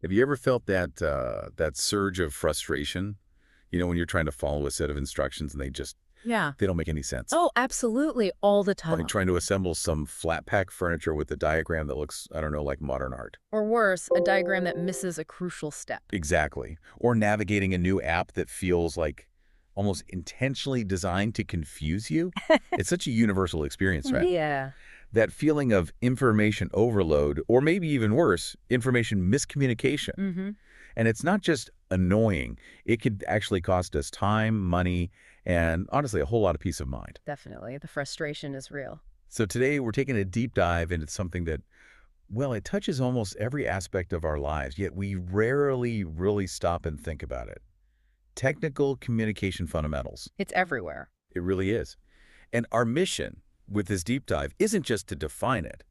Have you ever felt that surge of frustration? When you're trying to follow a set of instructions and Yeah. they don't make any sense. Oh, absolutely, all the Like time. trying to assemble some flat pack furniture with a diagram that looks, I don't know, like modern art. Or worse, a diagram that misses a crucial step. Exactly. Or navigating a new app that feels like almost intentionally designed to confuse you. It's such a universal experience, right? Yeah. That feeling of information overload, or maybe even worse, information miscommunication. Mm-hmm. And it's not just annoying. It could actually cost us time, money, and honestly, a whole lot of peace of mind. Definitely. The frustration is real. So today we're taking a deep dive into something that, well, it touches almost every aspect of our lives, yet we rarely really stop and think about it. Technical communication fundamentals. It's everywhere. It really is. And our mission with this deep dive isn't just to define it.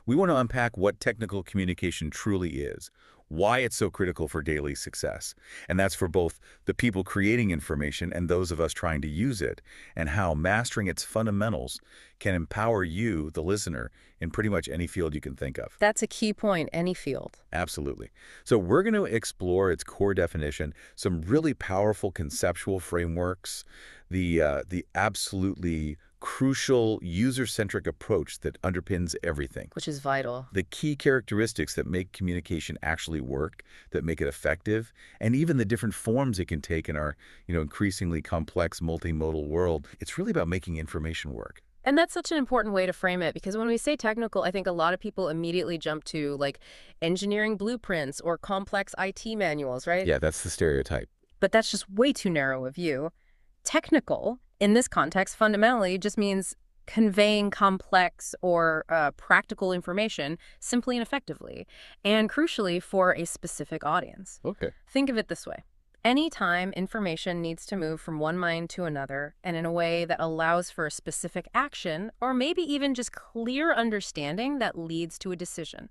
We want to unpack what technical communication truly is, why it's so critical for daily success, and that's for both the people creating information and those of us trying to use it, and how mastering its fundamentals can empower you, the listener, in pretty much any field you can think of. That's a key point, any field. Absolutely. So we're going to explore its core definition, some really powerful conceptual frameworks, the absolutely crucial user-centric approach that underpins everything, Which is vital. the key characteristics that make communication actually work, that make it effective, and even the different forms it can take in our, increasingly complex multimodal world. It's really about making information work. And that's such an important way to frame it because when we say technical, I think a lot of people immediately jump to like engineering blueprints or complex IT manuals, right? Yeah, that's the stereotype. But that's just way too narrow a view. Technical, in this context, fundamentally just means conveying complex or practical information simply and effectively, and crucially for a specific audience. Okay. Think of it this way. Anytime information needs to move from one mind to another and in a way that allows for a specific action or maybe even just clear understanding that leads to a decision.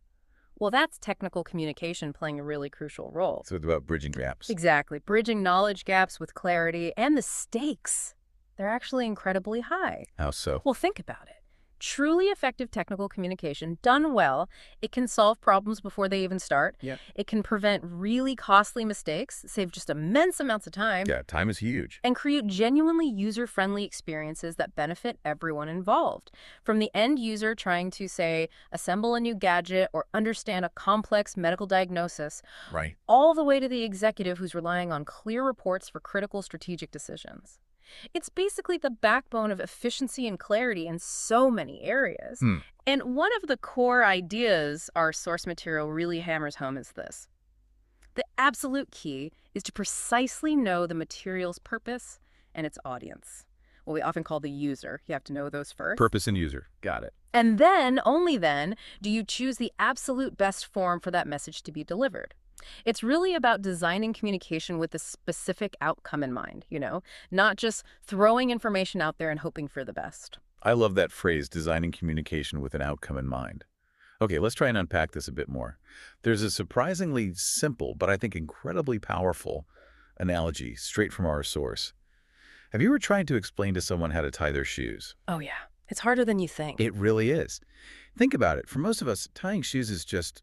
Well, that's technical communication playing a really crucial role. So it's about bridging gaps. Exactly. Bridging knowledge gaps with clarity and the stakes. They're actually incredibly high. How so? Well, think about it. Truly effective technical communication, done well, it can solve problems before they even start. Yeah. It can prevent really costly mistakes, save just immense amounts of time, Yeah, time is huge. and create genuinely user-friendly experiences that benefit everyone involved. From the end user trying to, say, assemble a new gadget or understand a complex medical diagnosis, Right. all the way to the executive who's relying on clear reports for critical strategic decisions. It's basically the backbone of efficiency and clarity in so many areas. Hmm. And one of the core ideas our source material really hammers home is this. The absolute key is to precisely know the material's purpose and its audience. What we often call the user. You have to know those first. Purpose and user. Got it. And then, only then, do you choose the absolute best form for that message to be delivered. It's really about designing communication with a specific outcome in mind, not just throwing information out there and hoping for the best. I love that phrase, designing communication with an outcome in mind. Okay, let's try and unpack this a bit more. There's a surprisingly simple, but I think incredibly powerful analogy straight from our source. Have you ever tried to explain to someone how to tie their shoes? Oh, yeah. It's harder than you think. It really is. Think about it. For most of us, tying shoes is just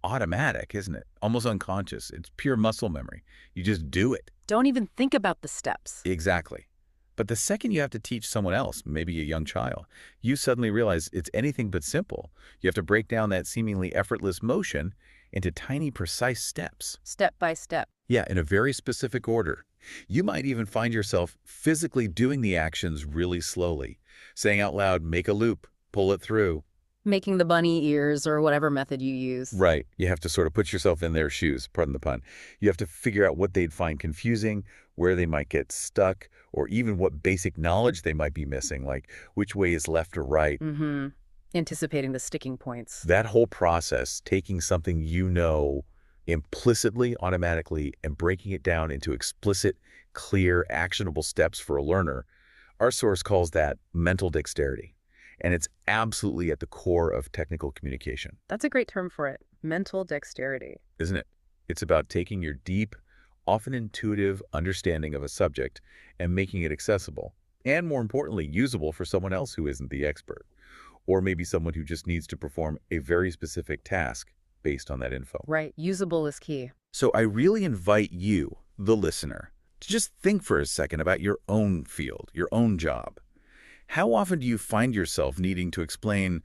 automatic, isn't it? Almost unconscious. It's pure muscle memory. You just do it. Don't even think about the steps. Exactly. But the second you have to teach someone else, maybe a young child, you suddenly realize it's anything but simple. You have to break down that seemingly effortless motion into tiny, precise steps. Step by step. Yeah, in a very specific order. You might even find yourself physically doing the actions really slowly, saying out loud, make a loop, pull it through. Making the bunny ears or whatever method you use. Right. You have to sort of put yourself in their shoes, pardon the pun. You have to figure out what they'd find confusing, where they might get stuck, or even what basic knowledge they might be missing, like which way is left or right. Mm-hmm. Anticipating the sticking points. That whole process, taking something you know implicitly, automatically, and breaking it down into explicit, clear, actionable steps for a learner, our source calls that mental dexterity. And it's absolutely at the core of technical communication. That's a great term for it. Mental dexterity. Isn't it? It's about taking your deep, often intuitive understanding of a subject and making it accessible, and more importantly, usable for someone else who isn't the expert, or maybe someone who just needs to perform a very specific task based on that info. Right. Usable is key. So I really invite you, the listener, to just think for a second about your own field, your own job. How often do you find yourself needing to explain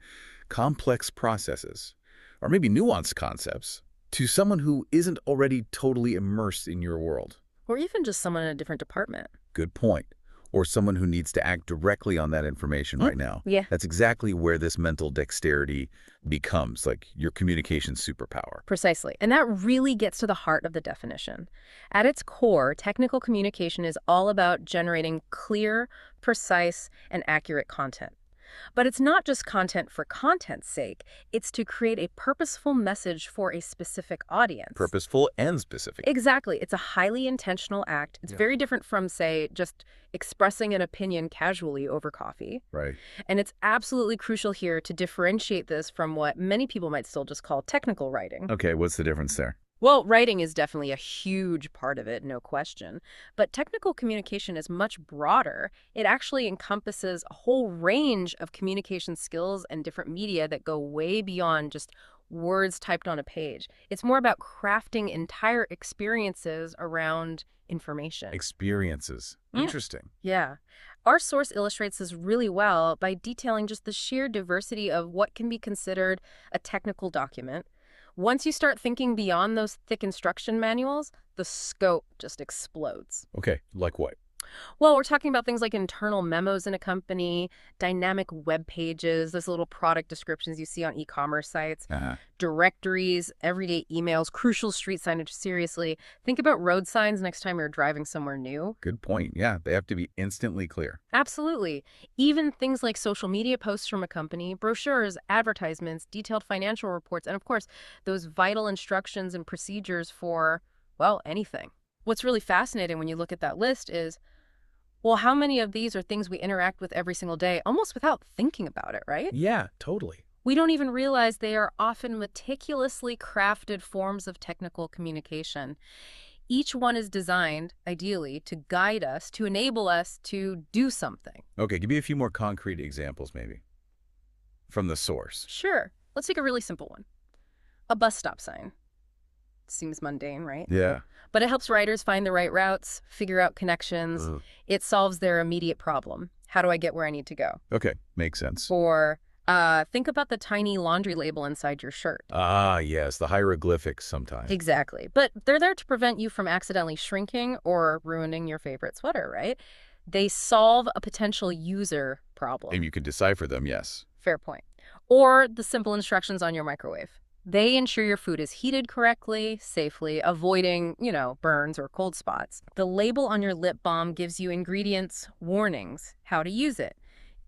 complex processes, or maybe nuanced concepts, to someone who isn't already totally immersed in your world? Or even just someone in a different department. Good point. Or someone who needs to act directly on that information right now. Yeah. That's exactly where this mental dexterity becomes, like, your communication superpower. Precisely. And that really gets to the heart of the definition. At its core, technical communication is all about generating clear, precise, and accurate content. But it's not just content for content's sake. It's to create a purposeful message for a specific audience. Purposeful and specific. Exactly. It's a highly intentional act. It's very different from, say, just expressing an opinion casually over coffee. Right. And it's absolutely crucial here to differentiate this from what many people might still just call technical writing. Okay, what's the difference there? Well, writing is definitely a huge part of it, no question. But technical communication is much broader. It actually encompasses a whole range of communication skills and different media that go way beyond just words typed on a page. It's more about crafting entire experiences around information. Experiences. Interesting. Yeah. Our source illustrates this really well by detailing just the sheer diversity of what can be considered a technical document. Once you start thinking beyond those thick instruction manuals, the scope just explodes. Okay, like what? Well, we're talking about things like internal memos in a company, dynamic web pages, those little product descriptions you see on e-commerce sites, directories, everyday emails, crucial street signage. Seriously, think about road signs next time you're driving somewhere new. Good point. Yeah, they have to be instantly clear. Absolutely. Even things like social media posts from a company, brochures, advertisements, detailed financial reports, and of course, those vital instructions and procedures for, well, anything. What's really fascinating when you look at that list is, well, how many of these are things we interact with every single day, almost without thinking about it, right? Yeah, totally. We don't even realize they are often meticulously crafted forms of technical communication. Each one is designed, ideally, to guide us, to enable us to do something. Okay, give me a few more concrete examples, maybe, from the source. Sure. Let's take a really simple one. A bus stop sign. Seems mundane, right? Yeah. But it helps riders find the right routes, figure out connections. It solves their immediate problem. How do I get where I need to go? Okay, makes sense. Or think about the tiny laundry label inside your shirt. Ah, yes, the hieroglyphics sometimes. Exactly. But they're there to prevent you from accidentally shrinking or ruining your favorite sweater, right? They solve a potential user problem. And you can decipher them, yes. Fair point. Or the simple instructions on your microwave. They ensure your food is heated correctly, safely, avoiding, burns or cold spots. The label on your lip balm gives you ingredients, warnings, how to use it.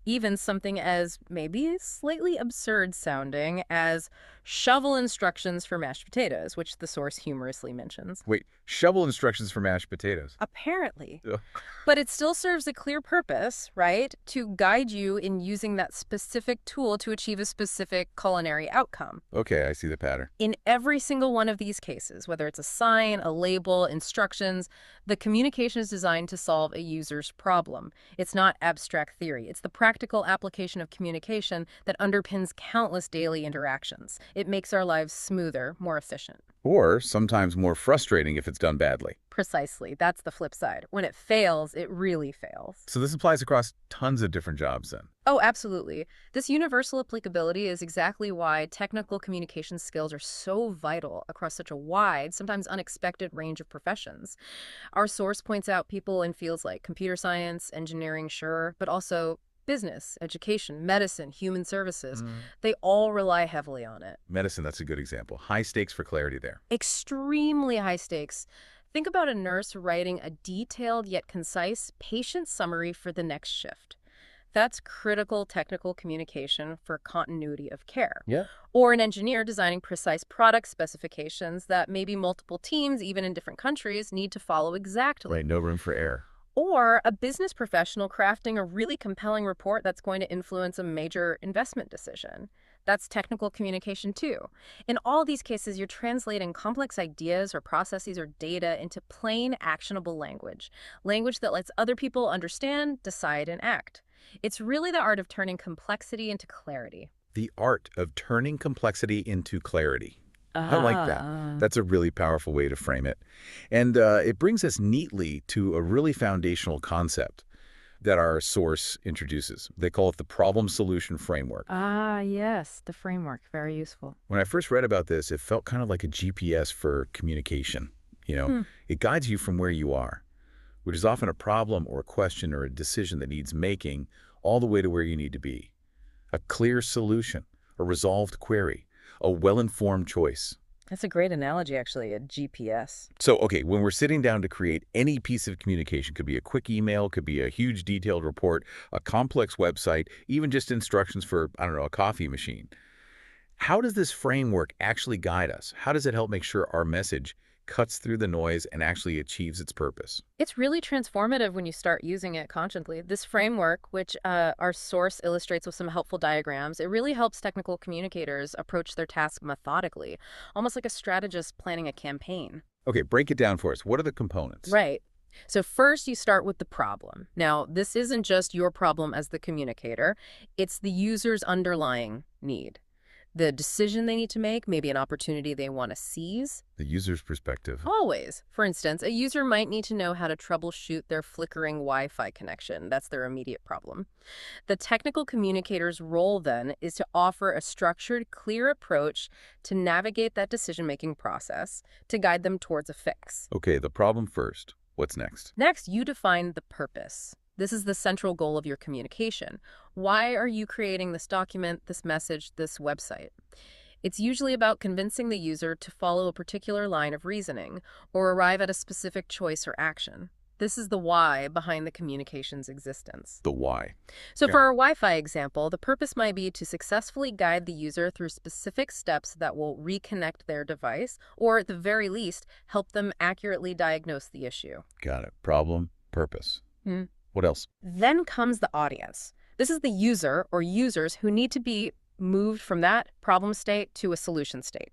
Even something as maybe slightly absurd sounding as shovel instructions for mashed potatoes, which the source humorously mentions. Wait, shovel instructions for mashed potatoes. Apparently. Ugh. But it still serves a clear purpose, right? To guide you in using that specific tool to achieve a specific culinary outcome. Okay, I see the pattern. In every single one of these cases, whether it's a sign, a label, instructions, the communication is designed to solve a user's problem. It's not abstract theory. It's the practical application of communication that underpins countless daily interactions. It makes our lives smoother, more efficient. Or sometimes more frustrating if it's done badly. Precisely. That's the flip side. When it fails, it really fails. So this applies across tons of different jobs then. Oh, absolutely. This universal applicability is exactly why technical communication skills are so vital across such a wide, sometimes unexpected range of professions. Our source points out people in fields like computer science, engineering, sure, but also business, education, medicine, human services. They all rely heavily on it. Medicine, that's a good example. High stakes for clarity there. Extremely high stakes. Think about a nurse writing a detailed yet concise patient summary for the next shift. That's critical technical communication for continuity of care. Yeah. Or an engineer designing precise product specifications that maybe multiple teams, even in different countries, need to follow exactly. Right, no room for error. Or a business professional crafting a really compelling report that's going to influence a major investment decision. That's technical communication too. In all these cases, you're translating complex ideas or processes or data into plain, actionable language. Language that lets other people understand, decide, and act. It's really the art of turning complexity into clarity. The art of turning complexity into clarity. I like that. Ah. That's a really powerful way to frame it. And it brings us neatly to a really foundational concept that our source introduces. They call it the problem-solution framework. Ah, yes, the framework. Very useful. When I first read about this, it felt kind of like a GPS for communication. You know, Hmm. it guides you from where you are, which is often a problem or a question or a decision that needs making, all the way to where you need to be. A clear solution, a resolved query, a well-informed choice. That's a great analogy, actually, a GPS. So, okay, when we're sitting down to create any piece of communication, could be a quick email, could be a huge detailed report, a complex website, even just instructions for, I don't know, a coffee machine. How does this framework actually guide us? How does it help make sure our message cuts through the noise and actually achieves its purpose? It's really transformative when you start using it consciously. This framework, which our source illustrates with some helpful diagrams, it really helps technical communicators approach their task methodically, almost like a strategist planning a campaign. Okay, break it down for us. What are the components? Right. So first you start with the problem. Now, this isn't just your problem as the communicator, it's the user's underlying need. The decision they need to make, maybe an opportunity they want to seize. The user's perspective. Always. For instance, a user might need to know how to troubleshoot their flickering Wi-Fi connection. That's their immediate problem. The technical communicator's role, then, is to offer a structured, clear approach to navigate that decision-making process, to guide them towards a fix. Okay, the problem first. What's next? Next, you define the purpose. This is the central goal of your communication. Why are you creating this document, this message, this website? It's usually about convincing the user to follow a particular line of reasoning or arrive at a specific choice or action. This is the why behind the communication's existence. The why. So Yeah. for our Wi-Fi example, the purpose might be to successfully guide the user through specific steps that will reconnect their device, or at the very least, help them accurately diagnose the issue. Got it. Problem, purpose. Hmm. What else? Then comes the audience. This is the user or users who need to be moved from that problem state to a solution state.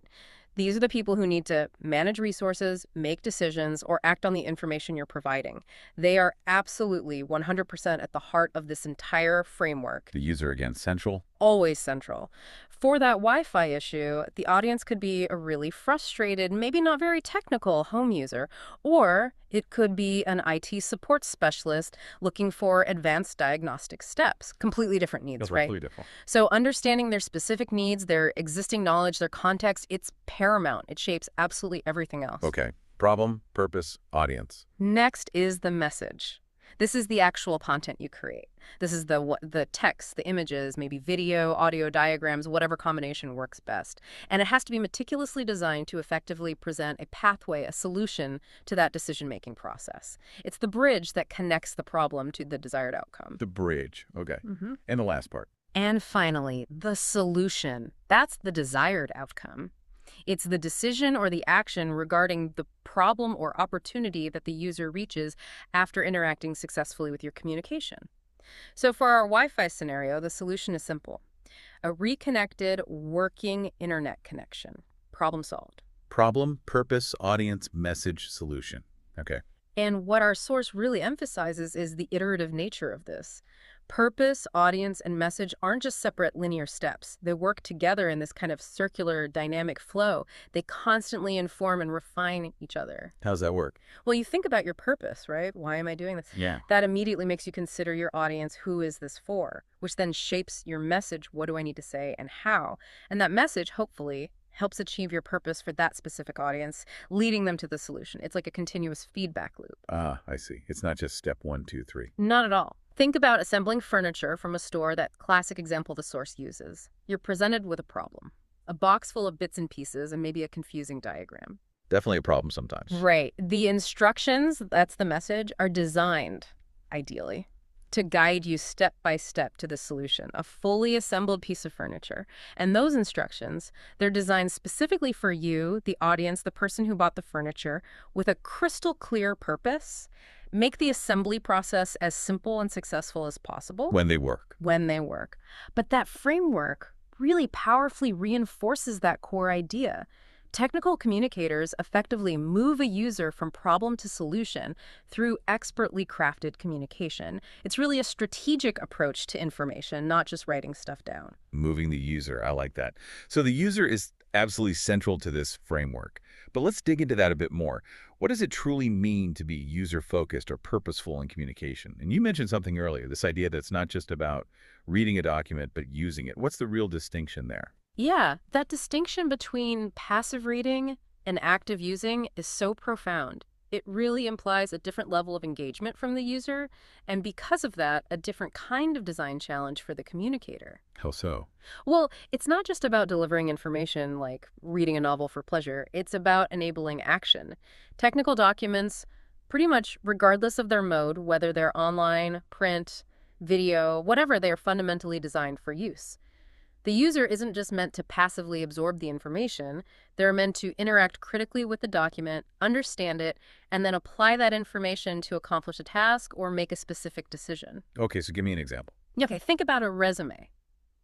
These are the people who need to manage resources, make decisions, or act on the information you're providing. They are absolutely 100% at the heart of this entire framework, The user again, central. always central. For that Wi-Fi issue, the audience could be a really frustrated, maybe not very technical home user, or it could be an IT support specialist looking for advanced diagnostic steps. Completely different needs, right? different. So understanding their specific needs, their existing knowledge, their context, it's paramount. It shapes absolutely everything else. Okay. Problem, purpose, audience. Next is the message. This is the actual content you create. This is the text, the images, maybe video, audio, diagrams, whatever combination works best. And it has to be meticulously designed to effectively present a pathway, a solution to that decision-making process. It's the bridge that connects the problem to the desired outcome. The bridge. Okay. Mm-hmm. And the last part. And finally, the solution. That's the desired outcome. It's the decision or the action regarding the problem or opportunity that the user reaches after interacting successfully with your communication. So for our Wi-Fi scenario, the solution is simple. A reconnected, working internet connection. Problem solved. Problem, purpose, audience, message, solution. Okay. And what our source really emphasizes is the iterative nature of this. Purpose, audience, and message aren't just separate linear steps. They work together in this kind of circular, dynamic flow. They constantly inform and refine each other. How's that work? Well, you think about your purpose, right? Why am I doing this? Yeah. That immediately makes you consider your audience. Who is this for? Which then shapes your message. What do I need to say and how? And that message, hopefully, helps achieve your purpose for that specific audience, leading them to the solution. It's like a continuous feedback loop. Ah, I see. It's not just step 1, 2, 3. Not at all. Think about assembling furniture from a store, that classic example the source uses. You're presented with a problem, a box full of bits and pieces, and maybe a confusing diagram. Definitely a problem sometimes. Right. The instructions, that's the message, are designed, ideally, to guide you step by step to the solution, a fully assembled piece of furniture. And those instructions, they're designed specifically for you, the audience, the person who bought the furniture, with a crystal clear purpose. Make the assembly process as simple and successful as possible. When they work. When they work. But that framework really powerfully reinforces that core idea. Technical communicators effectively move a user from problem to solution through expertly crafted communication. It's really a strategic approach to information, not just writing stuff down. Moving the user. I like that. So the user is Absolutely central to this framework. But let's dig into that a bit more. What does it truly mean to be user-focused or purposeful in communication? And you mentioned something earlier, this idea that it's not just about reading a document, but using it. What's the real distinction there? Yeah, that distinction between passive reading and active using is so profound. It really implies a different level of engagement from the user, and because of that, a different kind of design challenge for the communicator. How so? Well, it's not just about delivering information like reading a novel for pleasure, it's about enabling action. Technical documents, pretty much regardless of their mode, whether they're online, print, video, whatever, they are fundamentally designed for use. The user isn't just meant to passively absorb the information, they're meant to interact critically with the document, understand it, and then apply that information to accomplish a task or make a specific decision. Okay, so give me an example. Okay, think about a resume.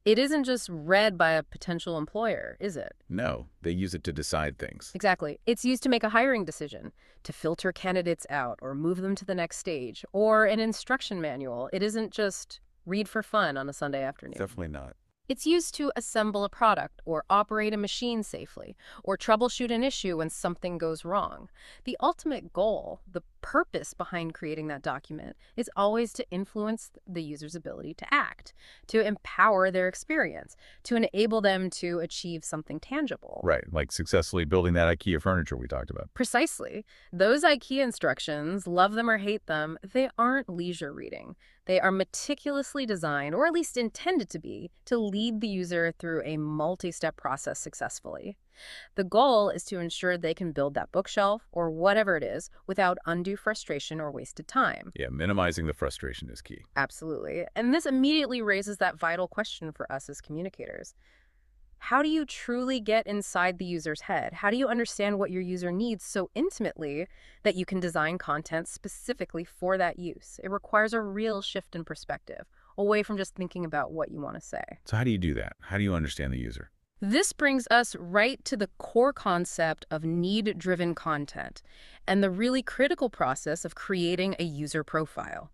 It isn't just read by a potential employer, is it? No, they use it to decide things. Exactly. It's used to make a hiring decision, to filter candidates out or move them to the next stage, or an instruction manual. It isn't just read for fun on a Sunday afternoon. Definitely not. It's used to assemble a product or operate a machine safely or troubleshoot an issue when something goes wrong. The ultimate goal, the purpose behind creating that document, is always to influence the user's ability to act, to empower their experience, to enable them to achieve something tangible. Right, like successfully building that IKEA furniture we talked about. Precisely. Those IKEA instructions, love them or hate them, they aren't leisure reading. They are meticulously designed, or at least intended to be, to lead the user through a multi-step process successfully. The goal is to ensure they can build that bookshelf, or whatever it is, without undue frustration or wasted time. Yeah, minimizing the frustration is key. Absolutely. And this immediately raises that vital question for us as communicators. How do you truly get inside the user's head? How do you understand what your user needs so intimately that you can design content specifically for that use? It requires a real shift in perspective, away from just thinking about what you want to say. So how do you do that? How do you understand the user? This brings us right to the core concept of need-driven content and the really critical process of creating a user profile.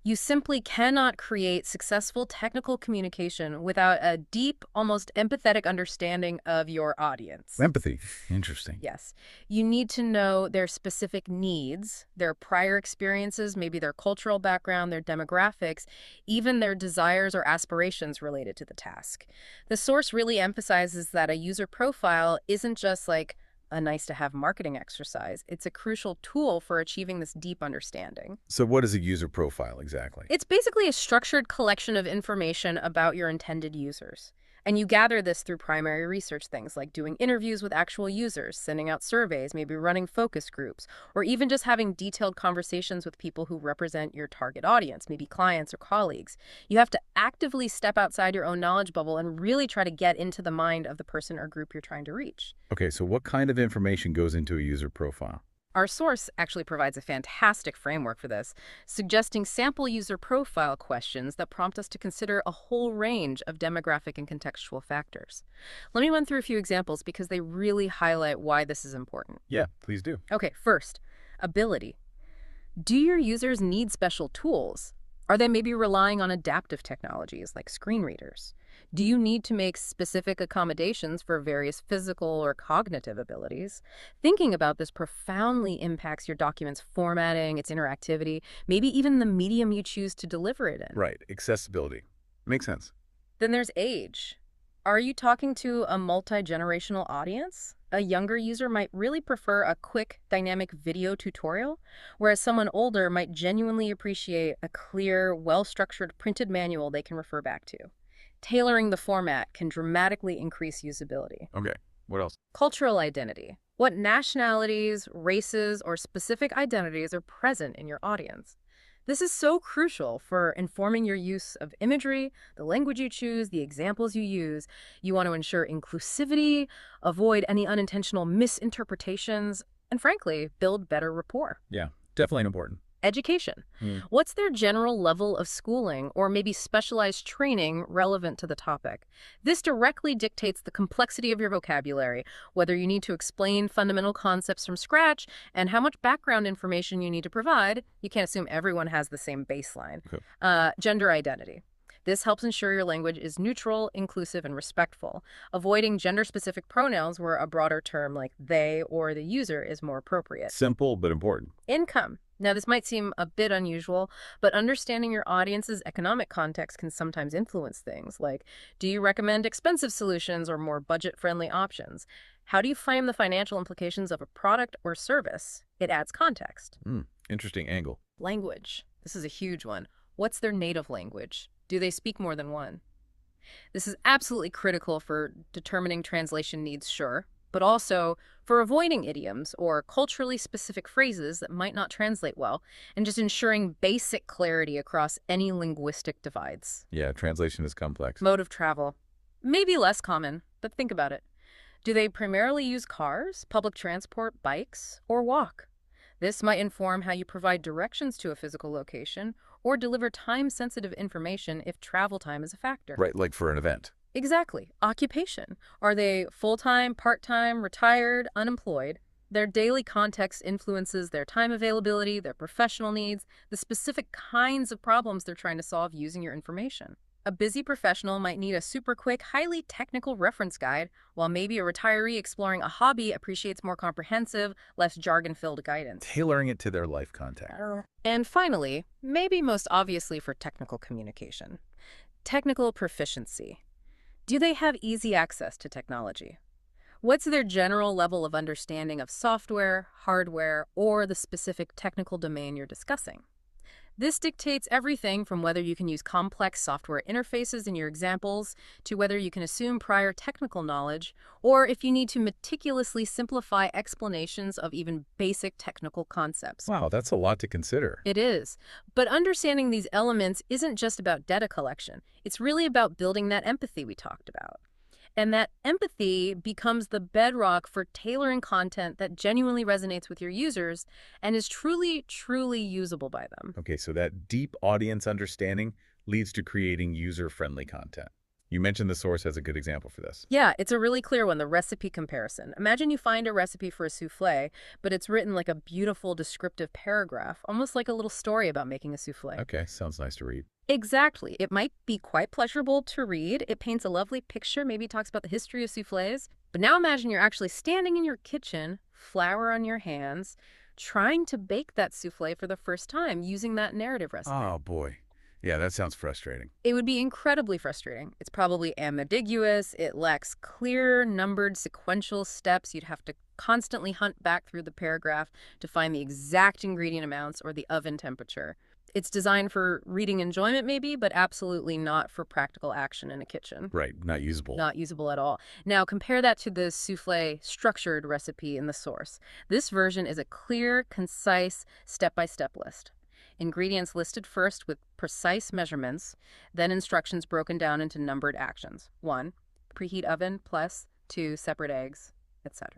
You simply cannot create successful technical communication without a deep, almost empathetic understanding of your audience. Empathy. Interesting. Yes. You need to know their specific needs, their prior experiences, maybe their cultural background, their demographics, even their desires or aspirations related to the task. The source really emphasizes that a user profile isn't just like a nice-to-have marketing exercise. It's a crucial tool for achieving this deep understanding. So what is a user profile exactly? It's basically a structured collection of information about your intended users. And you gather this through primary research things like doing interviews with actual users, sending out surveys, maybe running focus groups, or even just having detailed conversations with people who represent your target audience, maybe clients or colleagues. You have to actively step outside your own knowledge bubble and really try to get into the mind of the person or group you're trying to reach. Okay, so what kind of information goes into a user profile? Our source actually provides a fantastic framework for this, suggesting sample user profile questions that prompt us to consider a whole range of demographic and contextual factors. Let me run through a few examples because they really highlight why this is important. Yeah, please do. Okay, first, ability. Do your users need special tools? Are they maybe relying on adaptive technologies like screen readers? Do you need to make specific accommodations for various physical or cognitive abilities? Thinking about this profoundly impacts your document's formatting, its interactivity, maybe even the medium you choose to deliver it in. Right, accessibility. Makes sense. Then there's age. Are you talking to a multi-generational audience? A younger user might really prefer a quick, dynamic video tutorial, whereas someone older might genuinely appreciate a clear, well-structured printed manual they can refer back to. Tailoring the format can dramatically increase usability. Okay, what else? Cultural identity. What nationalities, races, or specific identities are present in your audience? This is so crucial for informing your use of imagery, the language you choose, the examples you use. You want to ensure inclusivity, avoid any unintentional misinterpretations, and frankly, build better rapport. Yeah, definitely important. Education. What's their general level of schooling or maybe specialized training relevant to the topic? This directly dictates the complexity of your vocabulary, whether you need to explain fundamental concepts from scratch, and how much background information you need to provide. You can't assume everyone has the same baseline. Okay. Gender identity. This helps ensure your language is neutral, inclusive, and respectful, avoiding gender-specific pronouns where a broader term like they or the user is more appropriate. Simple but important. Income. Now, this might seem a bit unusual, but understanding your audience's economic context can sometimes influence things, like, do you recommend expensive solutions or more budget-friendly options? How do you frame the financial implications of a product or service? It adds context. Interesting angle. Language. This is a huge one. What's their native language? Do they speak more than one? This is absolutely critical for determining translation needs, sure, but also for avoiding idioms or culturally specific phrases that might not translate well, and just ensuring basic clarity across any linguistic divides. Yeah, translation is complex. Mode of travel. Maybe less common, but think about it. Do they primarily use cars, public transport, bikes, or walk? This might inform how you provide directions to a physical location or deliver time-sensitive information if travel time is a factor. Right, like for an event. Exactly. Occupation. Are they full-time, part-time, retired, unemployed? Their daily context influences their time availability, their professional needs, the specific kinds of problems they're trying to solve using your information. A busy professional might need a super quick, highly technical reference guide, while maybe a retiree exploring a hobby appreciates more comprehensive, less jargon-filled guidance. Tailoring it to their life context. And finally, maybe most obviously for technical communication, technical proficiency. Do they have easy access to technology? What's their general level of understanding of software, hardware, or the specific technical domain you're discussing? This dictates everything from whether you can use complex software interfaces in your examples to whether you can assume prior technical knowledge, or if you need to meticulously simplify explanations of even basic technical concepts. Wow, that's a lot to consider. It is. But understanding these elements isn't just about data collection. It's really about building that empathy we talked about. And that empathy becomes the bedrock for tailoring content that genuinely resonates with your users and is truly, truly usable by them. Okay, so that deep audience understanding leads to creating user-friendly content. You mentioned the source as a good example for this. Yeah, it's a really clear one, the recipe comparison. Imagine you find a recipe for a souffle, but it's written like a beautiful descriptive paragraph, almost like a little story about making a souffle. Okay, sounds nice to read. Exactly. It might be quite pleasurable to read. It paints a lovely picture, maybe talks about the history of souffles. But now imagine you're actually standing in your kitchen, flour on your hands, trying to bake that souffle for the first time using that narrative recipe. Oh, boy. Yeah, that sounds frustrating. It would be incredibly frustrating. It's probably ambiguous. It lacks clear, numbered, sequential steps. You'd have to constantly hunt back through the paragraph to find the exact ingredient amounts or the oven temperature. It's designed for reading enjoyment maybe, but absolutely not for practical action in a kitchen. Right, not usable. Not usable at all. Now, compare that to the souffle structured recipe in the source. This version is a clear, concise, step-by-step list. Ingredients listed first with precise measurements, then instructions broken down into numbered actions. 1, preheat oven, plus 2, separate eggs, etc.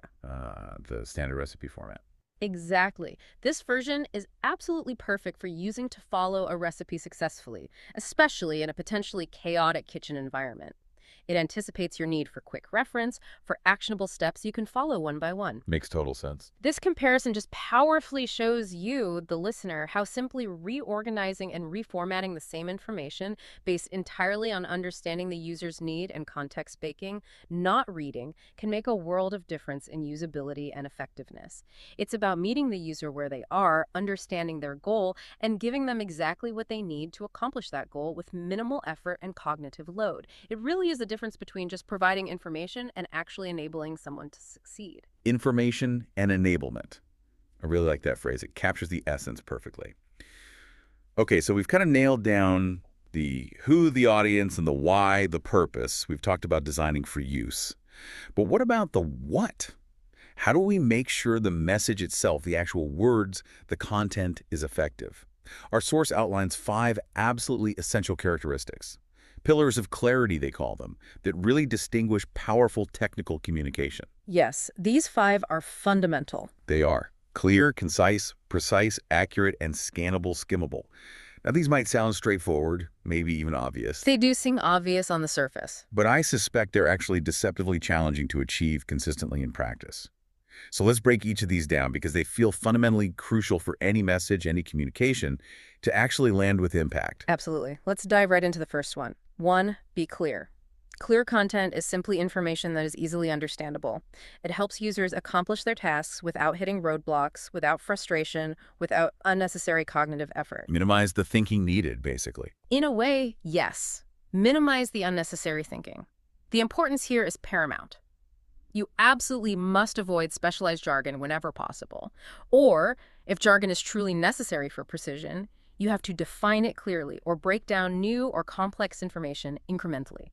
The standard recipe format. Exactly. This version is absolutely perfect for using to follow a recipe successfully, especially in a potentially chaotic kitchen environment. It anticipates your need for quick reference, for actionable steps you can follow one by one. Makes total sense. This comparison just powerfully shows you, the listener, how simply reorganizing and reformatting the same information based entirely on understanding the user's need and context baking, not reading, can make a world of difference in usability and effectiveness. It's about meeting the user where they are, understanding their goal, and giving them exactly what they need to accomplish that goal with minimal effort and cognitive load. It really is the difference between just providing information and actually enabling someone to succeed. Information and enablement. I really like that phrase. It captures the essence perfectly. Okay, so we've kind of nailed down the who, the audience, and the why, the purpose. We've talked about designing for use. But what about the what? How do we make sure the message itself, the actual words, the content is effective? Our source outlines 5 absolutely essential characteristics. Pillars of clarity, they call them, that really distinguish powerful technical communication. Yes, these 5 are fundamental. They are clear, concise, precise, accurate, and scannable, skimmable. Now, these might sound straightforward, maybe even obvious. They do seem obvious on the surface. But I suspect they're actually deceptively challenging to achieve consistently in practice. So let's break each of these down because they feel fundamentally crucial for any message, any communication, to actually land with impact. Absolutely. Let's dive right into the first one. 1. Be clear. Clear content is simply information that is easily understandable. It helps users accomplish their tasks without hitting roadblocks, without frustration, without unnecessary cognitive effort. Minimize the thinking needed, basically. In a way, yes. Minimize the unnecessary thinking. The importance here is paramount. You absolutely must avoid specialized jargon whenever possible. Or, if jargon is truly necessary for precision, you have to define it clearly or break down new or complex information incrementally,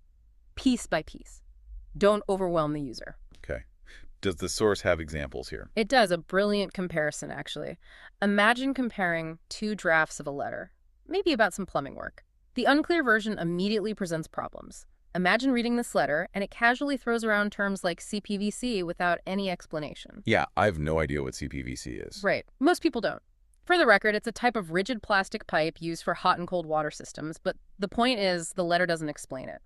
piece by piece. Don't overwhelm the user. Okay. Does the source have examples here? It does a brilliant comparison, actually. Imagine comparing two drafts of a letter, maybe about some plumbing work. The unclear version immediately presents problems. Imagine reading this letter, and it casually throws around terms like CPVC without any explanation. Yeah, I have no idea what CPVC is. Right. Most people don't. For the record, it's a type of rigid plastic pipe used for hot and cold water systems, but the point is the letter doesn't explain it.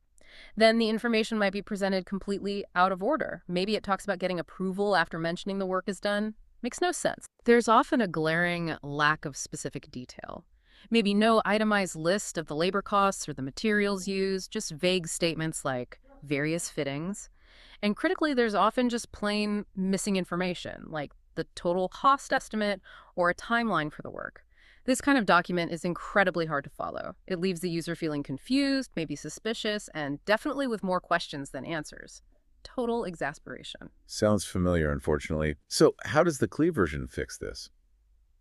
Then the information might be presented completely out of order. Maybe it talks about getting approval after mentioning the work is done. Makes no sense. There's often a glaring lack of specific detail. Maybe no itemized list of the labor costs or the materials used, just vague statements like various fittings. And critically, there's often just plain missing information, like the total cost estimate or a timeline for the work. This kind of document is incredibly hard to follow. It leaves the user feeling confused, maybe suspicious, and definitely with more questions than answers. Total exasperation. Sounds familiar, unfortunately. So how does the clear version fix this?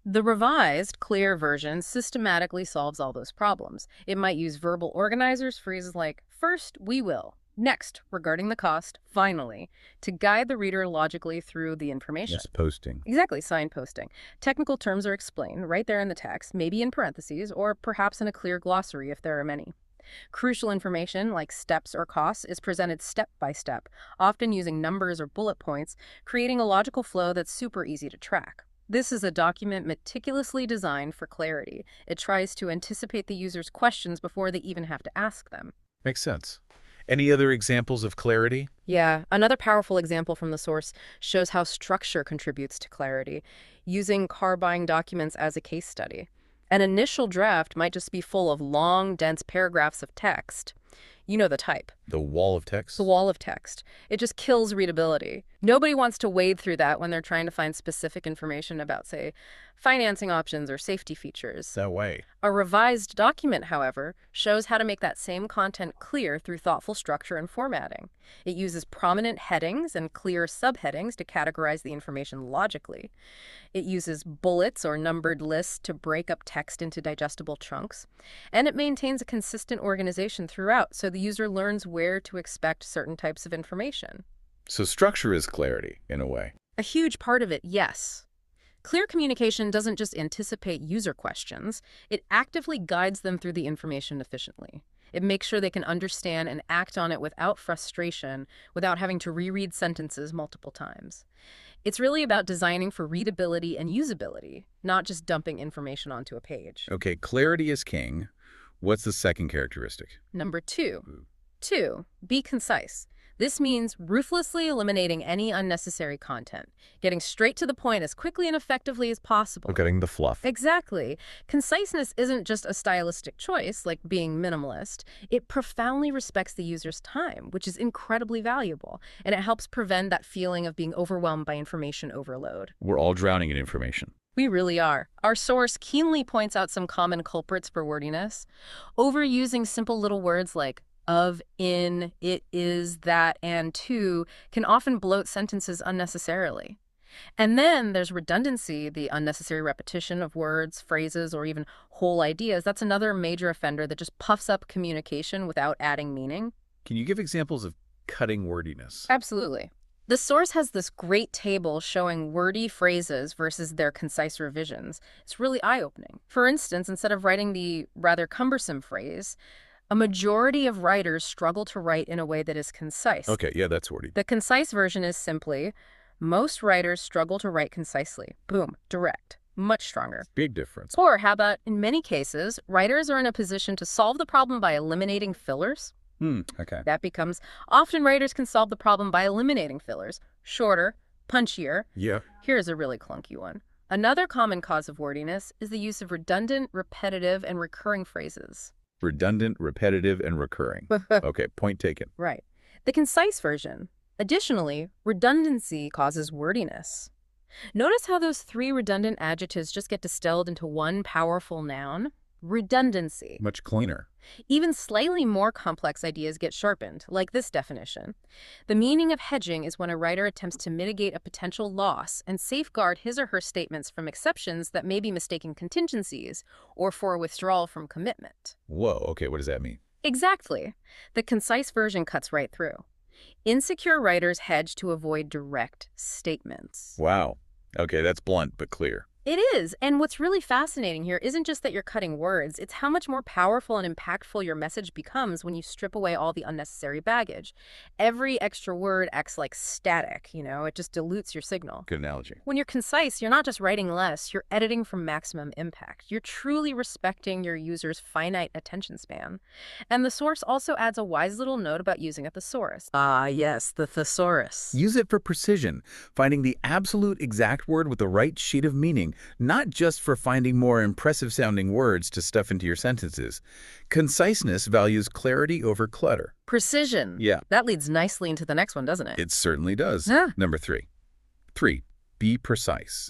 The revised, clear version systematically solves all those problems. It might use verbal organizers, phrases like, first, we will. Next, regarding the cost, finally, to guide the reader logically through the information. Yes, posting. Exactly, signposting. Technical terms are explained right there in the text, maybe in parentheses, or perhaps in a clear glossary if there are many. Crucial information, like steps or costs, is presented step by step, often using numbers or bullet points, creating a logical flow that's super easy to track. This is a document meticulously designed for clarity. It tries to anticipate the user's questions before they even have to ask them. Makes sense. Any other examples of clarity? Yeah, another powerful example from the source shows how structure contributes to clarity, using car buying documents as a case study. An initial draft might just be full of long, dense paragraphs of text. You know the type. The wall of text? The wall of text. It just kills readability. Nobody wants to wade through that when they're trying to find specific information about, say, financing options or safety features. That way. A revised document, however, shows how to make that same content clear through thoughtful structure and formatting. It uses prominent headings and clear subheadings to categorize the information logically. It uses bullets or numbered lists to break up text into digestible chunks. And it maintains a consistent organization throughout, so the user learns where to expect certain types of information. So structure is clarity, in a way. A huge part of it, yes. Clear communication doesn't just anticipate user questions, it actively guides them through the information efficiently. It makes sure they can understand and act on it without frustration, without having to reread sentences multiple times. It's really about designing for readability and usability, not just dumping information onto a page. Okay, clarity is king. What's the second characteristic? Number 2. 2. Be concise. This means ruthlessly eliminating any unnecessary content, getting straight to the point as quickly and effectively as possible. Getting the fluff. Exactly. Conciseness isn't just a stylistic choice, like being minimalist. It profoundly respects the user's time, which is incredibly valuable, and it helps prevent that feeling of being overwhelmed by information overload. We're all drowning in information. We really are. Our source keenly points out some common culprits for wordiness. Overusing simple little words like of, in, it is, that, and to can often bloat sentences unnecessarily. And then there's redundancy, the unnecessary repetition of words, phrases, or even whole ideas. That's another major offender that just puffs up communication without adding meaning. Can you give examples of cutting wordiness? Absolutely. The source has this great table showing wordy phrases versus their concise revisions. It's really eye-opening. For instance, instead of writing the rather cumbersome phrase, a majority of writers struggle to write in a way that is concise. Okay, yeah, that's wordy. The concise version is simply, most writers struggle to write concisely. Boom, direct, much stronger. Big difference. Or how about, in many cases, writers are in a position to solve the problem by eliminating fillers? Okay. That becomes, often writers can solve the problem by eliminating fillers. Shorter, punchier. Yeah. Here's a really clunky one. Another common cause of wordiness is the use of redundant, repetitive, and recurring phrases. Redundant, repetitive, and recurring. Okay, point taken. Right. The concise version. Additionally, redundancy causes wordiness. Notice how those three redundant adjectives just get distilled into one powerful noun? Redundancy. Much cleaner. Even slightly more complex ideas get sharpened, like this definition. The meaning of hedging is when a writer attempts to mitigate a potential loss and safeguard his or her statements from exceptions that may be mistaken contingencies or for withdrawal from commitment. Whoa, okay, what does that mean? Exactly. The concise version cuts right through. Insecure writers hedge to avoid direct statements. Wow. Okay, that's blunt but clear. It is. And what's really fascinating here isn't just that you're cutting words, it's how much more powerful and impactful your message becomes when you strip away all the unnecessary baggage. Every extra word acts like static, it just dilutes your signal. Good analogy. When you're concise, you're not just writing less, you're editing for maximum impact. You're truly respecting your user's finite attention span. And the source also adds a wise little note about using a thesaurus. Ah, yes, the thesaurus. Use it for precision, finding the absolute exact word with the right sheet of meaning, not just for finding more impressive-sounding words to stuff into your sentences. Conciseness values clarity over clutter. Precision. Yeah. That leads nicely into the next one, doesn't it? It certainly does. Yeah. Number 3. 3. Be precise.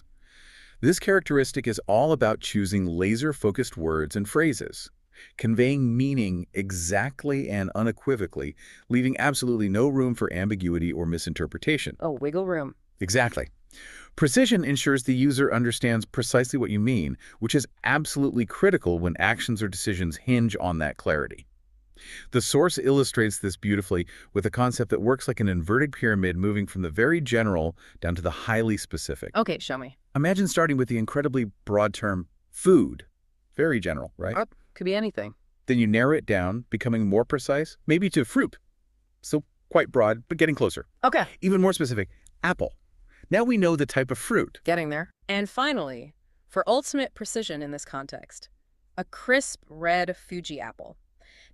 This characteristic is all about choosing laser-focused words and phrases, conveying meaning exactly and unequivocally, leaving absolutely no room for ambiguity or misinterpretation. Oh, wiggle room. Exactly. Precision ensures the user understands precisely what you mean, which is absolutely critical when actions or decisions hinge on that clarity. The source illustrates this beautifully with a concept that works like an inverted pyramid, moving from the very general down to the highly specific. Okay, show me. Imagine starting with the incredibly broad term food. Very general, right? Could be anything. Then you narrow it down, becoming more precise, maybe to fruit. So quite broad, but getting closer. Okay. Even more specific, apple. Now we know the type of fruit. Getting there. And finally, for ultimate precision in this context, a crisp red Fuji apple.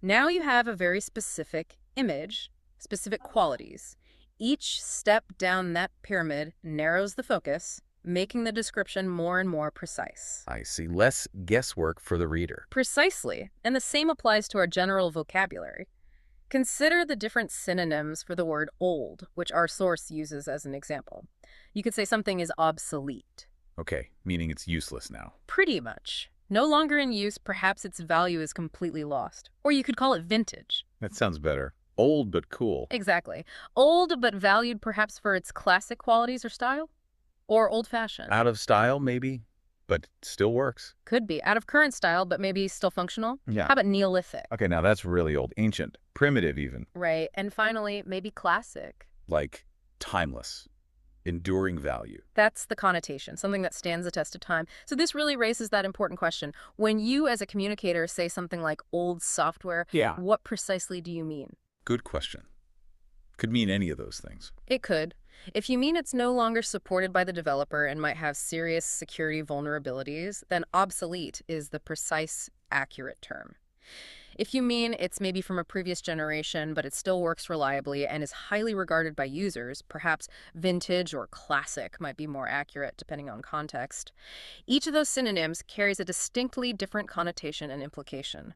Now you have a very specific image, specific qualities. Each step down that pyramid narrows the focus, making the description more and more precise. I see. Less guesswork for the reader. Precisely. And the same applies to our general vocabulary. Consider the different synonyms for the word old, which our source uses as an example. You could say something is obsolete. Okay, meaning it's useless now. Pretty much. No longer in use, perhaps its value is completely lost. Or you could call it vintage. That sounds better. Old but cool. Exactly. Old but valued perhaps for its classic qualities or style? Or old-fashioned. Out of style, maybe, but still works. Could be. Out of current style, but maybe still functional? Yeah. How about Neolithic? Okay, now that's really old. Ancient. Primitive even. Right. And finally, maybe classic. Like timeless. Enduring value. That's the connotation, something that stands the test of time. So this really raises that important question. When you as a communicator say something like old software, what precisely do you mean? Good question. Could mean any of those things. It could. If you mean it's no longer supported by the developer and might have serious security vulnerabilities, then obsolete is the precise, accurate term. If you mean it's maybe from a previous generation, but it still works reliably and is highly regarded by users, perhaps vintage or classic might be more accurate depending on context. Each of those synonyms carries a distinctly different connotation and implication.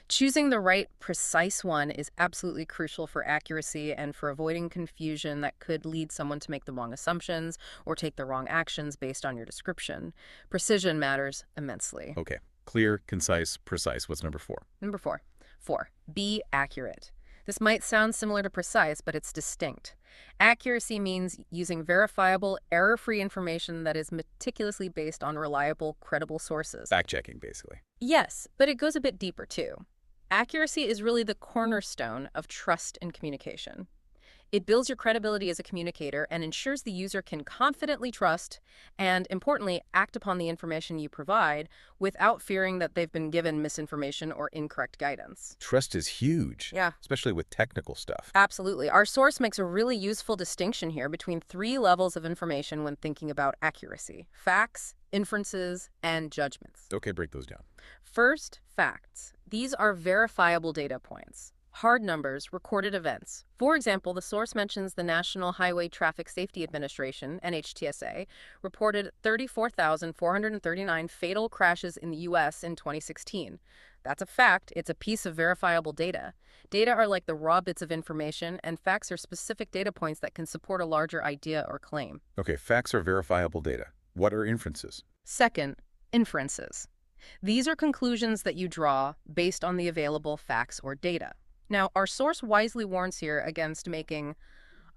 Choosing the right, precise one is absolutely crucial for accuracy and for avoiding confusion that could lead someone to make the wrong assumptions or take the wrong actions based on your description. Precision matters immensely. Okay. Clear, concise, precise. What's number 4? Number 4. 4. Be accurate. This might sound similar to precise, but it's distinct. Accuracy means using verifiable, error-free information that is meticulously based on reliable, credible sources. Fact-checking, basically. Yes, but it goes a bit deeper, too. Accuracy is really the cornerstone of trust in communication. It builds your credibility as a communicator and ensures the user can confidently trust and, importantly, act upon the information you provide without fearing that they've been given misinformation or incorrect guidance. Trust is huge. Yeah. Especially with technical stuff. Absolutely. Our source makes a really useful distinction here between 3 levels of information when thinking about accuracy: facts, inferences, and judgments. Okay, break those down. First, facts. These are verifiable data points. Hard numbers, recorded events. For example, the source mentions the National Highway Traffic Safety Administration, NHTSA, reported 34,439 fatal crashes in the U.S. in 2016. That's a fact. It's a piece of verifiable data. Data are like the raw bits of information, and facts are specific data points that can support a larger idea or claim. Okay, facts are verifiable data. What are inferences? Second, inferences. These are conclusions that you draw based on the available facts or data. Now, our source wisely warns here against making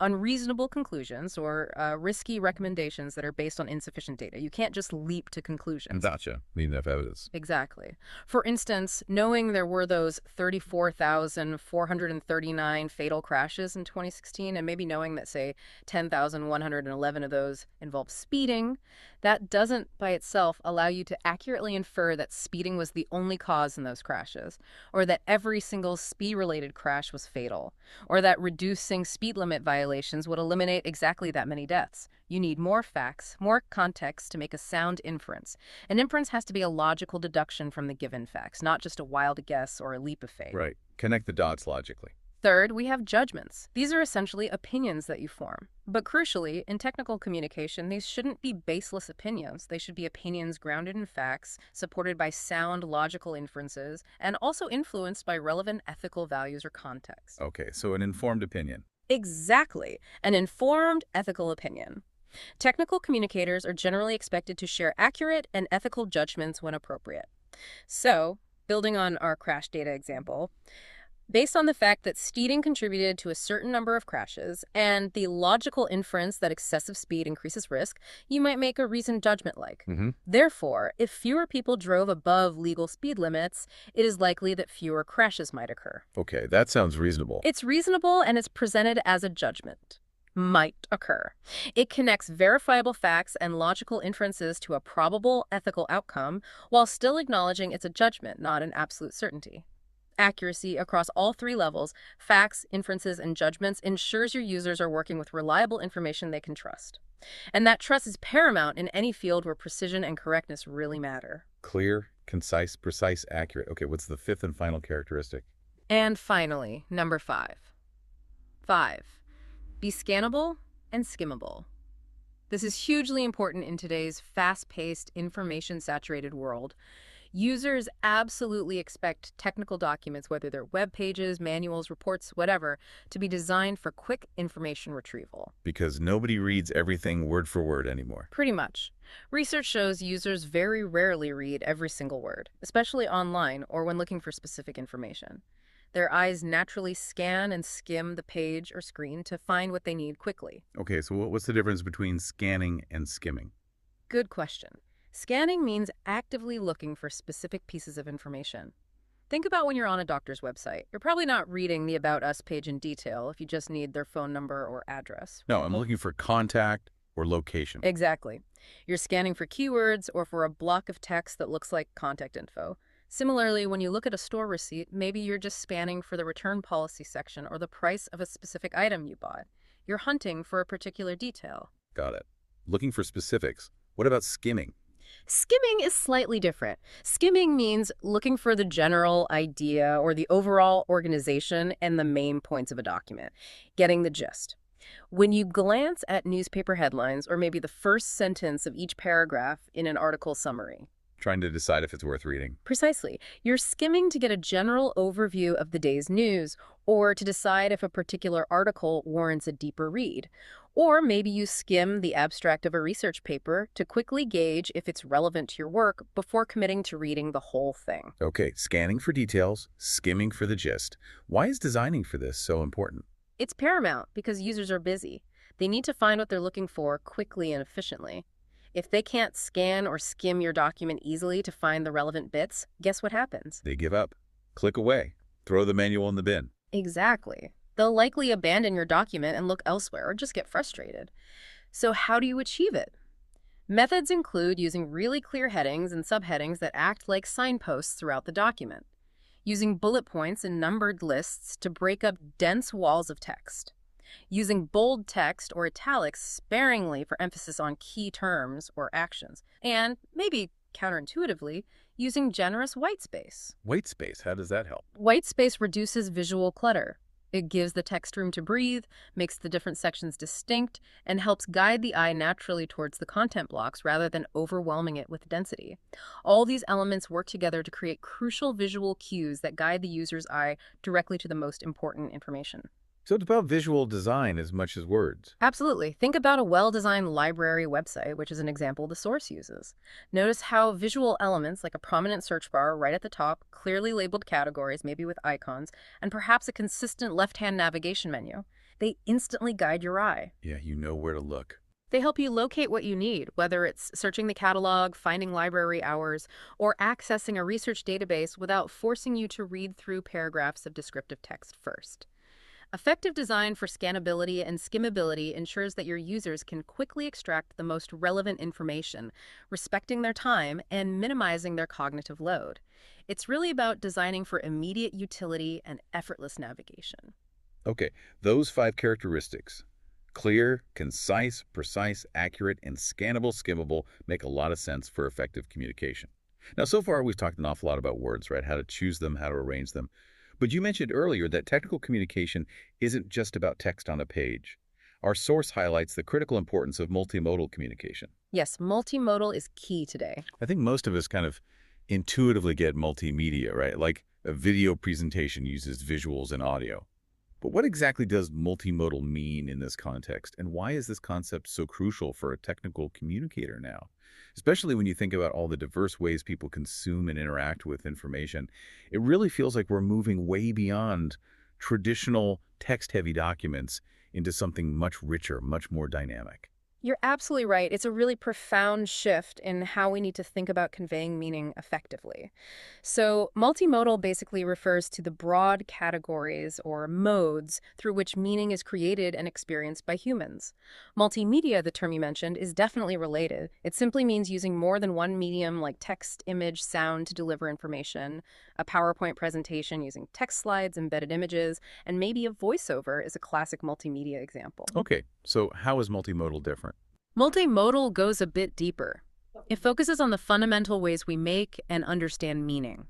unreasonable conclusions or risky recommendations that are based on insufficient data. You can't just leap to conclusions. Gotcha. Need enough evidence. Exactly. For instance, knowing there were those 34,439 fatal crashes in 2016, and maybe knowing that, say, 10,111 of those involved speeding, that doesn't by itself allow you to accurately infer that speeding was the only cause in those crashes, or that every single speed-related crash was fatal, or that reducing speed limit violations would eliminate exactly that many deaths. You need more facts, more context to make a sound inference. An inference has to be a logical deduction from the given facts, not just a wild guess or a leap of faith. Right. Connect the dots logically. Third, we have judgments. These are essentially opinions that you form. But crucially, in technical communication, these shouldn't be baseless opinions. They should be opinions grounded in facts, supported by sound, logical inferences, and also influenced by relevant ethical values or context. Okay, so an informed opinion. Exactly. An informed, ethical opinion. Technical communicators are generally expected to share accurate and ethical judgments when appropriate. So, building on our crash data example, based on the fact that speeding contributed to a certain number of crashes and the logical inference that excessive speed increases risk, you might make a reasoned judgment like. Therefore, if fewer people drove above legal speed limits, it is likely that fewer crashes might occur. Okay, that sounds reasonable. It's reasonable and it's presented as a judgment. Might occur. It connects verifiable facts and logical inferences to a probable ethical outcome while still acknowledging it's a judgment, not an absolute certainty. Accuracy across all three levels, facts, inferences, and judgments, ensures your users are working with reliable information they can trust. And that trust is paramount in any field where precision and correctness really matter. Clear, concise, precise, accurate. Okay, what's the fifth and final characteristic? And finally, number 5. 5. Be scannable and skimmable. This is hugely important in today's fast-paced, information-saturated world. Users absolutely expect technical documents, whether they're web pages, manuals, reports, whatever, to be designed for quick information retrieval. Because nobody reads everything word for word anymore. Pretty much. Research shows users very rarely read every single word, especially online or when looking for specific information. Their eyes naturally scan and skim the page or screen to find what they need quickly. Okay, so what's the difference between scanning and skimming? Good question. Scanning means actively looking for specific pieces of information. Think about when you're on a doctor's website. You're probably not reading the About Us page in detail if you just need their phone number or address. No, I'm looking for contact or location. Exactly. You're scanning for keywords or for a block of text that looks like contact info. Similarly, when you look at a store receipt, maybe you're just scanning for the return policy section or the price of a specific item you bought. You're hunting for a particular detail. Got it. Looking for specifics. What about skimming? Skimming is slightly different. Skimming means looking for the general idea or the overall organization and the main points of a document, getting the gist. When you glance at newspaper headlines or maybe the first sentence of each paragraph in an article summary. Trying to decide if it's worth reading. Precisely. You're skimming to get a general overview of the day's news or to decide if a particular article warrants a deeper read. Or maybe you skim the abstract of a research paper to quickly gauge if it's relevant to your work before committing to reading the whole thing. Okay, scanning for details, skimming for the gist. Why is designing for this so important? It's paramount because users are busy. They need to find what they're looking for quickly and efficiently. If they can't scan or skim your document easily to find the relevant bits, guess what happens? They give up. Click away. Throw the manual in the bin. Exactly. They'll likely abandon your document and look elsewhere or just get frustrated. So how do you achieve it? Methods include using really clear headings and subheadings that act like signposts throughout the document, using bullet points and numbered lists to break up dense walls of text, using bold text or italics sparingly for emphasis on key terms or actions, and maybe counterintuitively, using generous white space. White space, how does that help? White space reduces visual clutter. It gives the text room to breathe, makes the different sections distinct, and helps guide the eye naturally towards the content blocks rather than overwhelming it with density. All these elements work together to create crucial visual cues that guide the user's eye directly to the most important information. So it's about visual design as much as words. Absolutely. Think about a well-designed library website, which is an example the source uses. Notice how visual elements like a prominent search bar right at the top, clearly labeled categories, maybe with icons, and perhaps a consistent left-hand navigation menu. They instantly guide your eye. Yeah, you know where to look. They help you locate what you need, whether it's searching the catalog, finding library hours, or accessing a research database without forcing you to read through paragraphs of descriptive text first. Effective design for scannability and skimmability ensures that your users can quickly extract the most relevant information, respecting their time and minimizing their cognitive load. It's really about designing for immediate utility and effortless navigation. Okay, those 5 characteristics, clear, concise, precise, accurate, and scannable, skimmable, make a lot of sense for effective communication. Now, so far, we've talked an awful lot about words, right? How to choose them, how to arrange them. But you mentioned earlier that technical communication isn't just about text on a page. Our source highlights the critical importance of multimodal communication. Yes, multimodal is key today. I think most of us kind of intuitively get multimedia, right? Like a video presentation uses visuals and audio. But what exactly does multimodal mean in this context, and why is this concept so crucial for a technical communicator now? Especially when you think about all the diverse ways people consume and interact with information, it really feels like we're moving way beyond traditional text-heavy documents into something much richer, much more dynamic. You're absolutely right. It's a really profound shift in how we need to think about conveying meaning effectively. So, multimodal basically refers to the broad categories or modes through which meaning is created and experienced by humans. Multimedia, the term you mentioned, is definitely related. It simply means using more than one medium like text, image, sound to deliver information. A PowerPoint presentation using text slides, embedded images, and maybe a voiceover is a classic multimedia example. Okay, so how is multimodal different? Multimodal goes a bit deeper. It focuses on the fundamental ways we make and understand meaning.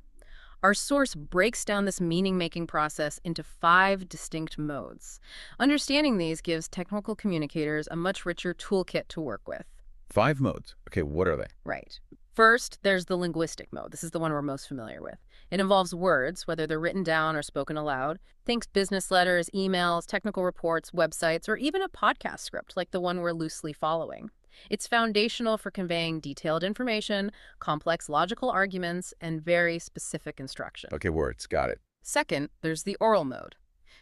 Our source breaks down this meaning-making process into 5 distinct modes. Understanding these gives technical communicators a much richer toolkit to work with. 5 modes. Okay, what are they? Right. First, there's the linguistic mode. This is the one we're most familiar with. It involves words, whether they're written down or spoken aloud. Think business letters, emails, technical reports, websites, or even a podcast script like the one we're loosely following. It's foundational for conveying detailed information, complex logical arguments, and very specific instruction. Okay, words. Got it. Second, there's the oral mode.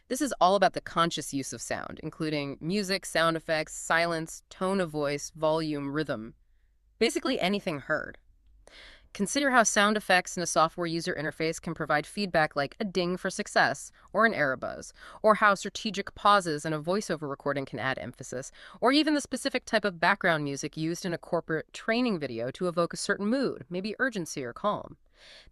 This is all about the conscious use of sound, including music, sound effects, silence, tone of voice, volume, rhythm. Basically anything heard. Consider how sound effects in a software user interface can provide feedback like a ding for success or an error buzz, or how strategic pauses in a voiceover recording can add emphasis, or even the specific type of background music used in a corporate training video to evoke a certain mood, maybe urgency or calm.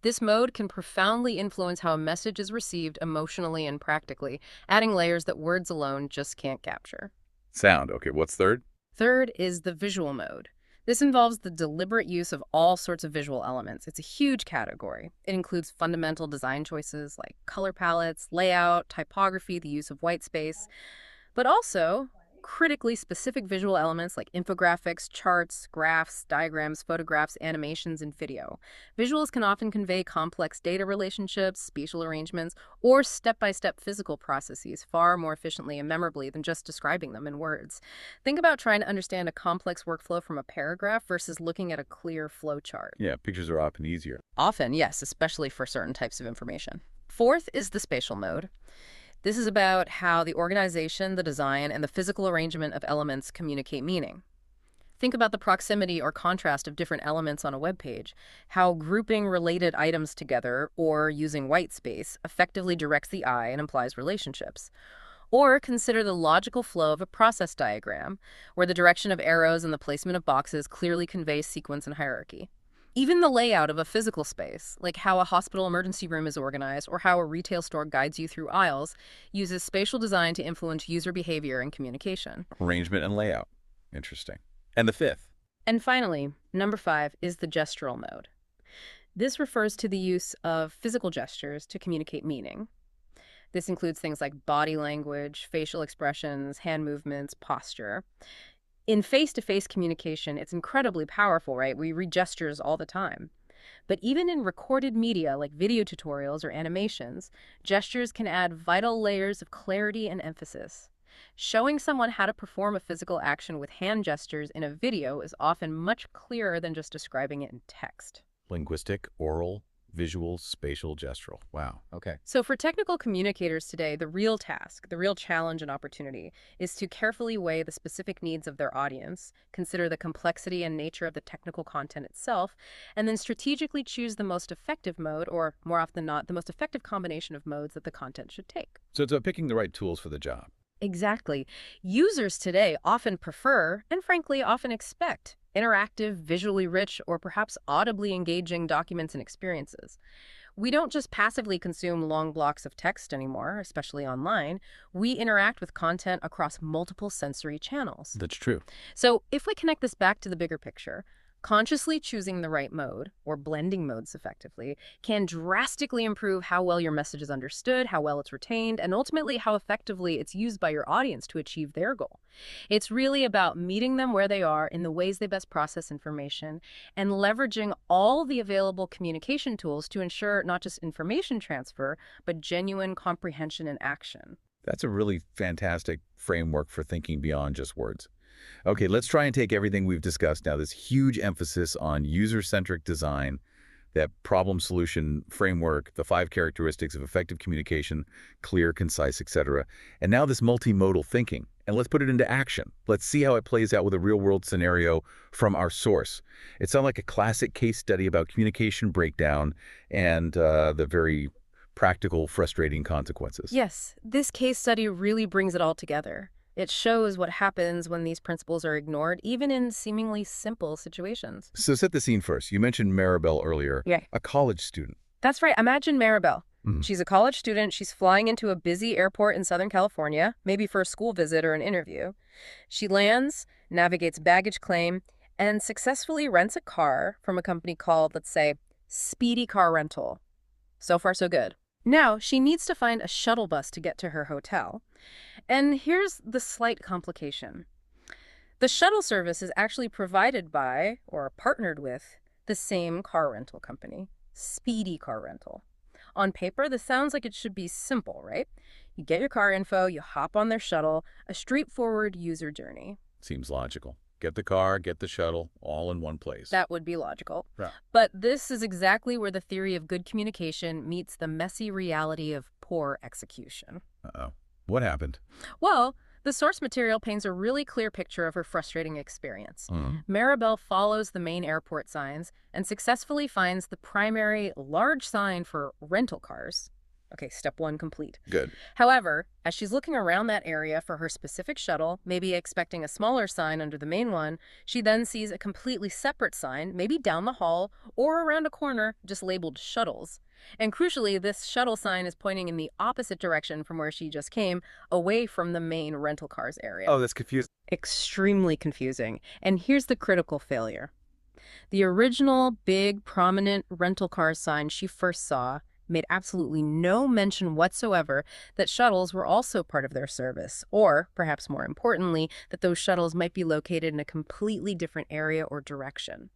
This mode can profoundly influence how a message is received emotionally and practically, adding layers that words alone just can't capture. Sound. Okay, what's third? Third is the visual mode. This involves the deliberate use of all sorts of visual elements. It's a huge category. It includes fundamental design choices like color palettes, layout, typography, the use of white space, but also critically specific visual elements like infographics, charts, graphs, diagrams, photographs, animations, and video. Visuals can often convey complex data relationships, spatial arrangements, or step-by-step physical processes far more efficiently and memorably than just describing them in words. Think about trying to understand a complex workflow from a paragraph versus looking at a clear flow chart. Yeah, pictures are often easier. Often, yes, especially for certain types of information. Fourth is the spatial mode. This is about how the organization, the design, and the physical arrangement of elements communicate meaning. Think about the proximity or contrast of different elements on a web page, how grouping related items together or using white space effectively directs the eye and implies relationships. Or consider the logical flow of a process diagram, where the direction of arrows and the placement of boxes clearly convey sequence and hierarchy. Even the layout of a physical space, like how a hospital emergency room is organized or how a retail store guides you through aisles, uses spatial design to influence user behavior and communication. Arrangement and layout. Interesting. And the fifth? And finally, number 5 is the gestural mode. This refers to the use of physical gestures to communicate meaning. This includes things like body language, facial expressions, hand movements, posture. In face-to-face communication, it's incredibly powerful, right? We read gestures all the time. But even in recorded media like video tutorials or animations, gestures can add vital layers of clarity and emphasis. Showing someone how to perform a physical action with hand gestures in a video is often much clearer than just describing it in text. Linguistic, oral, visual, spatial, gestural. Wow. Okay. So for technical communicators today, the real task, the real challenge and opportunity is to carefully weigh the specific needs of their audience, consider the complexity and nature of the technical content itself, and then strategically choose the most effective mode, or more often than not, the most effective combination of modes that the content should take. So it's about picking the right tools for the job. Exactly. Users today often prefer, and frankly often expect, interactive, visually rich, or perhaps audibly engaging documents and experiences. We don't just passively consume long blocks of text anymore, especially online. We interact with content across multiple sensory channels. That's true. So if we connect this back to the bigger picture, consciously choosing the right mode, or blending modes effectively, can drastically improve how well your message is understood, how well it's retained, and ultimately how effectively it's used by your audience to achieve their goal. It's really about meeting them where they are in the ways they best process information and leveraging all the available communication tools to ensure not just information transfer, but genuine comprehension and action. That's a really fantastic framework for thinking beyond just words. Okay, let's try and take everything we've discussed now, this huge emphasis on user-centric design, that problem-solution framework, the 5 characteristics of effective communication, clear, concise, etc., and now this multimodal thinking. And let's put it into action. Let's see how it plays out with a real-world scenario from our source. It sounds like a classic case study about communication breakdown and the very practical, frustrating consequences. Yes, this case study really brings it all together. It shows what happens when these principles are ignored, even in seemingly simple situations. So set the scene first. You mentioned Maribel earlier, Yeah. a college student. That's right. Imagine Maribel. Mhm. She's a college student. She's flying into a busy airport in Southern California, maybe for a school visit or an interview. She lands, navigates baggage claim, and successfully rents a car from a company called, let's say, Speedy Car Rental. So far, so good. Now, she needs to find a shuttle bus to get to her hotel. And here's the slight complication. The shuttle service is actually provided by, or partnered with, the same car rental company, Speedy Car Rental. On paper, this sounds like it should be simple, right? You get your car info, you hop on their shuttle, a straightforward user journey. Seems logical. Get the car, get the shuttle, all in one place. That would be logical. Right. But this is exactly where the theory of good communication meets the messy reality of poor execution. Uh-oh. What happened? Well, the source material paints a really clear picture of her frustrating experience. Maribel follows the main airport signs and successfully finds the primary large sign for rental cars. Okay, step 1 complete. Good. However, as she's looking around that area for her specific shuttle, maybe expecting a smaller sign under the main one, she then sees a completely separate sign, maybe down the hall or around a corner, just labeled shuttles. And crucially, this shuttle sign is pointing in the opposite direction from where she just came, away from the main rental cars area. Oh, that's confusing. Extremely confusing. And here's the critical failure. The original, big, prominent rental car sign she first saw made absolutely no mention whatsoever that shuttles were also part of their service, or, perhaps more importantly, that those shuttles might be located in a completely different area or direction.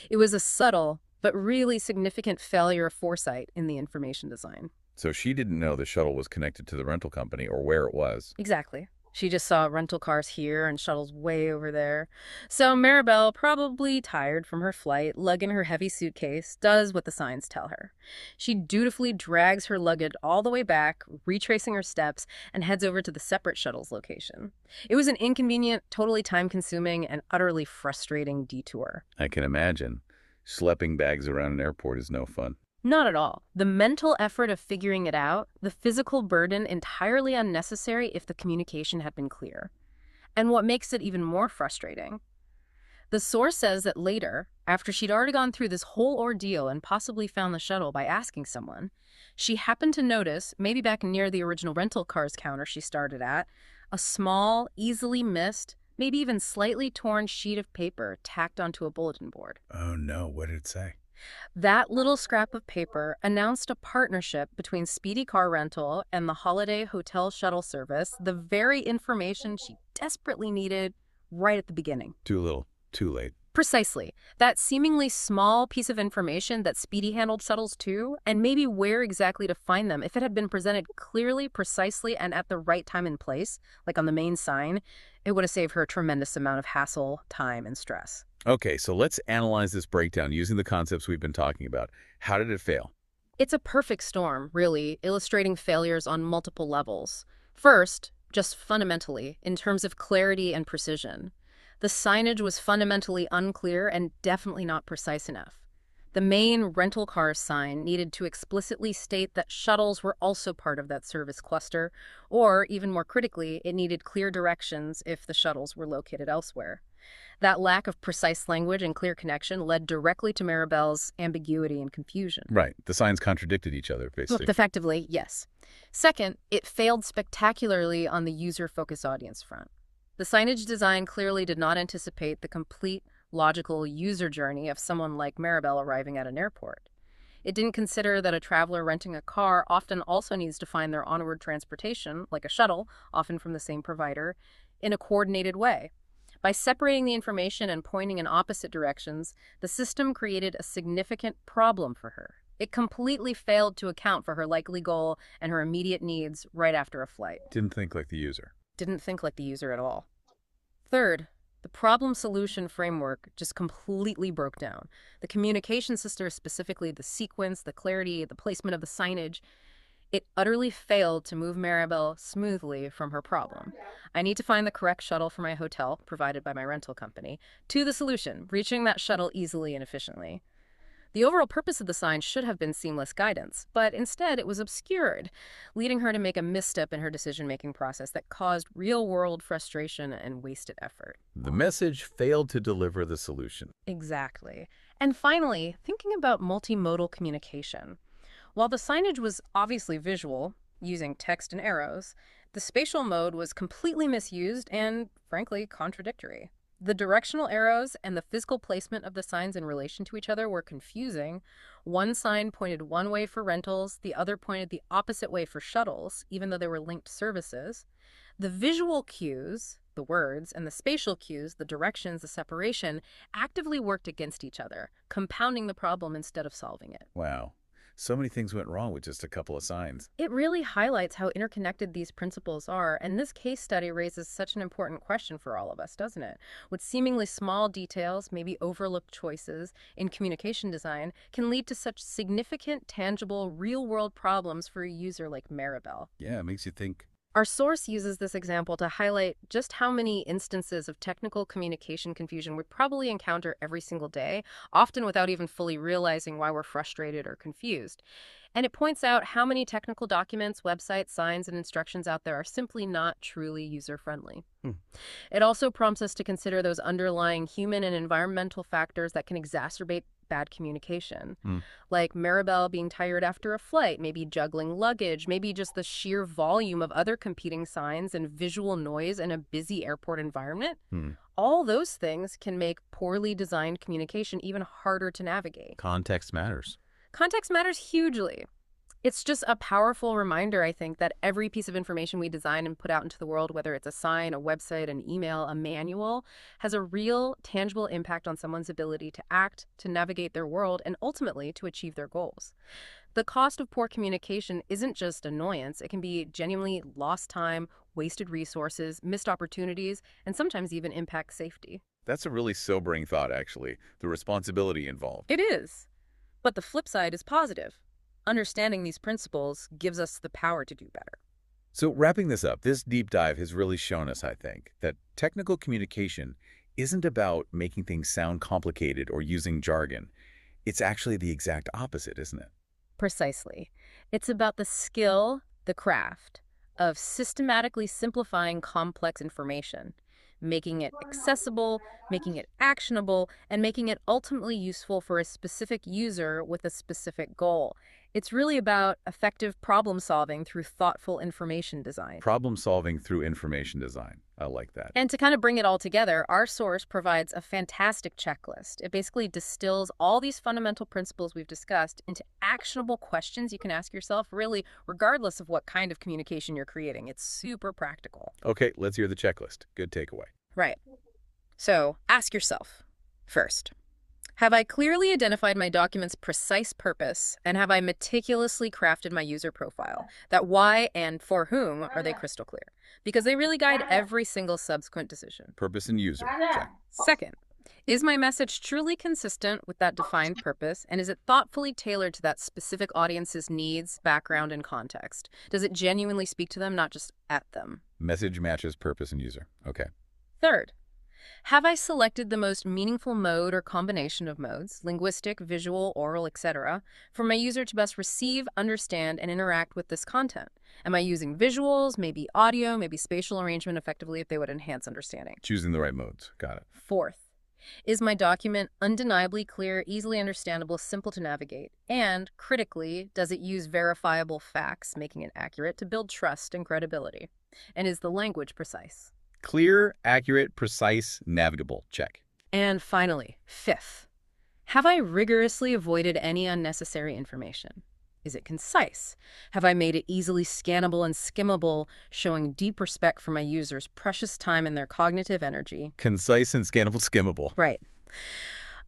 It was a subtle, but really significant failure of foresight in the information design. So she didn't know the shuttle was connected to the rental company or where it was. Exactly. She just saw rental cars here and shuttles way over there. So Maribel, probably tired from her flight, lugging her heavy suitcase, does what the signs tell her. She dutifully drags her luggage all the way back, retracing her steps, and heads over to the separate shuttle's location. It was an inconvenient, totally time-consuming, and utterly frustrating detour. I can imagine. Schlepping bags around an airport is no fun. Not at all. The mental effort of figuring it out, the physical burden entirely unnecessary if the communication had been clear. And what makes it even more frustrating, the source says that later, after she'd already gone through this whole ordeal and possibly found the shuttle by asking someone, she happened to notice, maybe back near the original rental cars counter she started at, a small, easily missed, maybe even slightly torn sheet of paper tacked onto a bulletin board. Oh no, what did it say? That little scrap of paper announced a partnership between Speedy Car Rental and the Holiday Hotel Shuttle Service, the very information she desperately needed right at the beginning. Too little, too late. Precisely. That seemingly small piece of information that Speedy handled shuttles to, and maybe where exactly to find them, if it had been presented clearly, precisely, and at the right time and place, like on the main sign, it would have saved her a tremendous amount of hassle, time, and stress. Okay, so let's analyze this breakdown using the concepts we've been talking about. How did it fail? It's a perfect storm, really, illustrating failures on multiple levels. First, just fundamentally, in terms of clarity and precision. The signage was fundamentally unclear and definitely not precise enough. The main rental car sign needed to explicitly state that shuttles were also part of that service cluster, or, even more critically, it needed clear directions if the shuttles were located elsewhere. That lack of precise language and clear connection led directly to Maribel's ambiguity and confusion. Right, the signs contradicted each other, basically. Effectively, yes. Second, it failed spectacularly on the user-focused audience front. The signage design clearly did not anticipate the complete, logical user journey of someone like Maribel arriving at an airport. It didn't consider that a traveler renting a car often also needs to find their onward transportation, like a shuttle, often from the same provider, in a coordinated way. By separating the information and pointing in opposite directions, the system created a significant problem for her. It completely failed to account for her likely goal and her immediate needs right after a flight. Didn't think like the user. Didn't think like the user at all. Third, the problem-solution framework just completely broke down. The communication system, specifically the sequence, the clarity, the placement of the signage, it utterly failed to move Maribel smoothly from her problem. I need to find the correct shuttle for my hotel, provided by my rental company, to the solution, reaching that shuttle easily and efficiently. The overall purpose of the sign should have been seamless guidance, but instead it was obscured, leading her to make a misstep in her decision-making process that caused real-world frustration and wasted effort. The message failed to deliver the solution. Exactly. And finally, thinking about multimodal communication. While the signage was obviously visual, using text and arrows, the spatial mode was completely misused and, frankly, contradictory. The directional arrows and the physical placement of the signs in relation to each other were confusing. One sign pointed one way for rentals, the other pointed the opposite way for shuttles, even though they were linked services. The visual cues, the words, and the spatial cues, the directions, the separation, actively worked against each other, compounding the problem instead of solving it. Wow. So many things went wrong with just a couple of signs. It really highlights how interconnected these principles are, and this case study raises such an important question for all of us, doesn't it? With seemingly small details, maybe overlooked choices in communication design, can lead to such significant, tangible, real-world problems for a user like Maribel. Yeah, it makes you think. Our source uses this example to highlight just how many instances of technical communication confusion we probably encounter every single day, often without even fully realizing why we're frustrated or confused. And it points out how many technical documents, websites, signs, and instructions out there are simply not truly user-friendly. It also prompts us to consider those underlying human and environmental factors that can exacerbate bad communication, like Maribel being tired after a flight, maybe juggling luggage, maybe just the sheer volume of other competing signs and visual noise in a busy airport environment. All those things can make poorly designed communication even harder to navigate. Context matters. Context matters hugely. It's just a powerful reminder, I think, that every piece of information we design and put out into the world, whether it's a sign, a website, an email, a manual, has a real, tangible impact on someone's ability to act, to navigate their world, and ultimately to achieve their goals. The cost of poor communication isn't just annoyance. It can be genuinely lost time, wasted resources, missed opportunities, and sometimes even impact safety. That's a really sobering thought, actually, the responsibility involved. It is. But the flip side is positive. Understanding these principles gives us the power to do better. So wrapping this up, this deep dive has really shown us, I think, that technical communication isn't about making things sound complicated or using jargon. It's actually the exact opposite, isn't it? Precisely. It's about the skill, the craft, of systematically simplifying complex information, making it accessible, making it actionable, and making it ultimately useful for a specific user with a specific goal. It's really about effective problem solving through thoughtful information design. Problem solving through information design. I like that. And to kind of bring it all together, our source provides a fantastic checklist. It basically distills all these fundamental principles we've discussed into actionable questions you can ask yourself, really, regardless of what kind of communication you're creating. It's super practical. Okay, let's hear the checklist. Good takeaway. Right. So ask yourself, first, have I clearly identified my document's precise purpose, and have I meticulously crafted my user profile? That why and for whom are they crystal clear? Because they really guide every single subsequent decision. Purpose and user. Check. Second, is my message truly consistent with that defined purpose, and is it thoughtfully tailored to that specific audience's needs, background, and context? Does it genuinely speak to them, not just at them? Message matches purpose and user. Okay. Third, have I selected the most meaningful mode or combination of modes, linguistic, visual, oral, etc., for my user to best receive, understand, and interact with this content? Am I using visuals, maybe audio, maybe spatial arrangement effectively if they would enhance understanding? Choosing the right modes. Got it. Fourth, is my document undeniably clear, easily understandable, simple to navigate? And, critically, does it use verifiable facts, making it accurate, to build trust and credibility? And is the language precise? Clear, accurate, precise, navigable. Check. And finally, fifth, have I rigorously avoided any unnecessary information? Is it concise? Have I made it easily scannable and skimmable, showing deep respect for my users' precious time and their cognitive energy? Concise and scannable, skimmable. Right.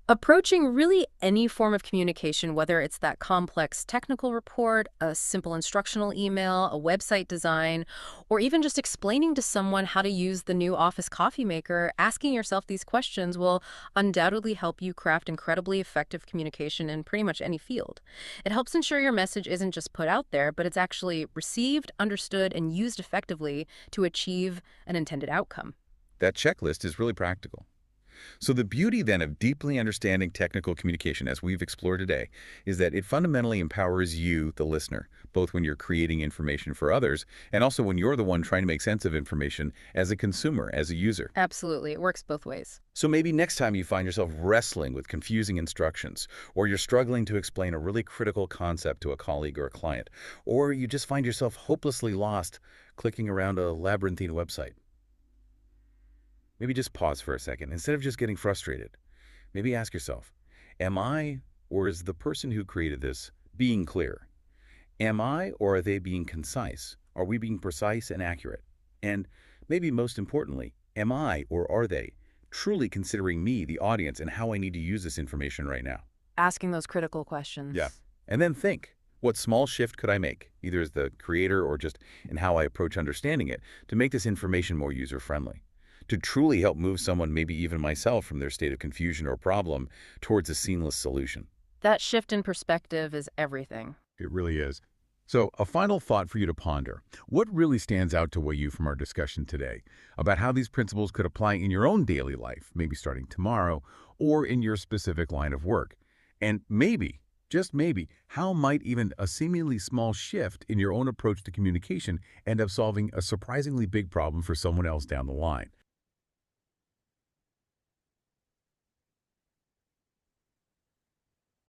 Approaching really any form of communication, whether it's that complex technical report, a simple instructional email, a website design, or even just explaining to someone how to use the new Office coffee maker, asking yourself these questions will undoubtedly help you craft incredibly effective communication in pretty much any field. It helps ensure your message isn't just put out there, but it's actually received, understood, and used effectively to achieve an intended outcome. That checklist is really practical. So the beauty then of deeply understanding technical communication, as we've explored today, is that it fundamentally empowers you, the listener, both when you're creating information for others and also when you're the one trying to make sense of information as a consumer, as a user. Absolutely. It works both ways. So maybe next time you find yourself wrestling with confusing instructions, or you're struggling to explain a really critical concept to a colleague or a client, or you just find yourself hopelessly lost clicking around a labyrinthine website, maybe just pause for a second. Instead of just getting frustrated, maybe ask yourself, am I, or is the person who created this, being clear? Am I, or are they being concise? Are we being precise and accurate? And maybe most importantly, am I, or are they, truly considering me, the audience, and how I need to use this information right now? Asking those critical questions. Yeah. And then think, what small shift could I make, either as the creator or just in how I approach understanding it, to make this information more user-friendly? To truly help move someone, maybe even myself, from their state of confusion or problem towards a seamless solution. That shift in perspective is everything. It really is. So, a final thought for you to ponder. What really stands out to you from our discussion today about how these principles could apply in your own daily life, maybe starting tomorrow, or in your specific line of work? And maybe, just maybe, how might even a seemingly small shift in your own approach to communication end up solving a surprisingly big problem for someone else down the line?